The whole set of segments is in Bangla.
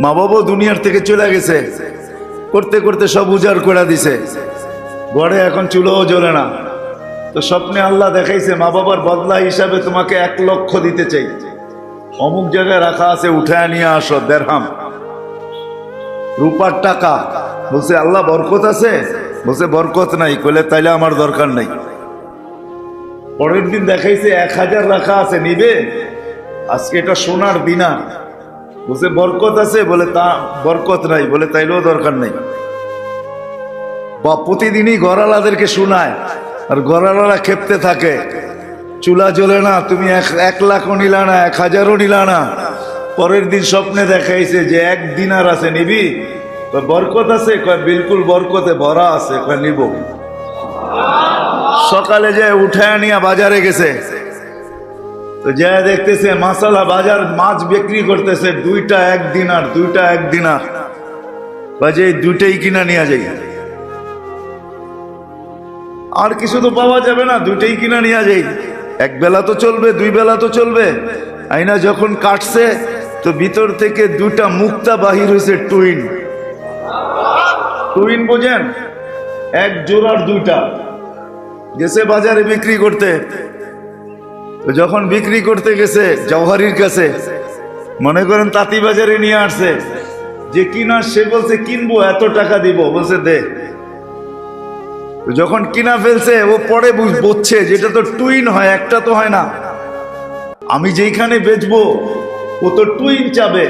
মা বাবা দুনিয়ার থেকে চলে গেছে, করতে করতে সব উজাড় করে দিছে, ঘরে এখন চুলোও জ্বলে না। তো স্বপ্নে আল্লাহ দেখাইছে মা বাবার বদলা হিসাবে তোমাকে 1 লক্ষ দিতে চাই, অমুক জায়গায় রাখা আছে, উঠায় নিয়ে আসো, দেড়হাম রূপার টাকা। বলছে আল্লাহ বরকত আছে? বলছে বরকত নাই। কইলে তাইলে আমার দরকার নাই। পরের দিন দেখাইছে 1000 রাখা আছে, নিবে? আজকে এটা সোনার দিনার। বলছে বরকত আছে? বলে তা বরকত নাই। বলে তাইলেও দরকার নাই। বা প্রতিদিনই ঘরালাদেরকে শোনায়, আর ঘরালারা খেপতে থাকে, চুলা জ্বলে না, তুমি 1 লাখও নিলা না, 1000ও নিলা না। পরের দিন স্বপ্নে দেখাইছে যে 1 দিনার আছে, নিবি? বরকত আছে? কয় বিলকুল বরকতে ভরা আছে। কয় নিব। সকালে যে উঠায় নিয়ে বাজারে গেছে, তো যা দেখতেছে মাসালা বাজার মাছ বিক্রি করতেছে, 2টা 1 দিনার, 2টা 1 দিনার। বাজে দুইটাই কিনা নিয়ে যাই, আর কিছু তো পাওয়া যাবে না, 2টাই কিনা নিয়ে যাই। 1 বেলা তো চলবে, 2 বেলা তো চলবে। আইনা যখন কাটছে, তো ভিতর থেকে 2টা মুক্তা বাহির হয়েছে, টুইন। টুইন বোঝেন? 1 জোড়ার 2টা। গেছে বাজারে বিক্রি করতে। তো যখন বিক্রি করতে গেছে জওহারির কাছে, মনে করেন তাঁতি বাজারে নিয়ে আসছে, যে কিনা সে বলছে কিনবো, এত টাকা দিব। বলছে দে। যখন কিনা ফেলছে, ও পরে বুঝছে যেটা তো টুইন হয়, একটা তো হয় না। আমি যেইখানে বেচবো ও তো টুইন চাবে,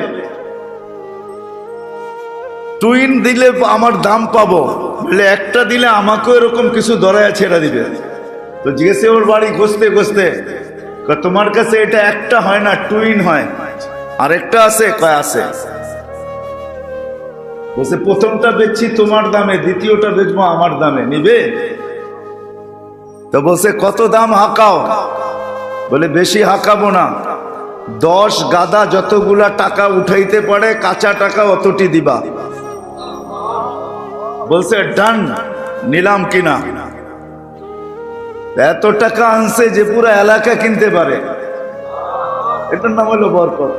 টুইন দিলে আমার দাম পাবো, বলে একটা দিলে আমাকেও এরকম কিছু ধরায় ছেড়ে দিবে। তো জিজ্ঞেসে ওর বাড়ি খুঁজতে খুঁজতে, তোমার কাছে এটা একটা হয় না, টুইন হয়, আর একটা আছে? কয় আছে। বলছে প্রথমটা বেচছি তোমার দামে, দ্বিতীয়টা বেচবো আমার দামে, নিবে? তো বলছে কত দাম হাঁকাও? বলে বেশি হাঁকাবো না, 10 গাদা যতগুলা টাকা উঠাইতে পারে কাঁচা টাকা অতটি দিবা। বলছে ডান, নিলাম কিনা। এত টাকা আনছে যে পুরো এলাকা কিনতে পারে। এটার নাম হলো বরকত।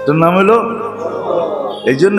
এটার নাম হলো, এই জন্য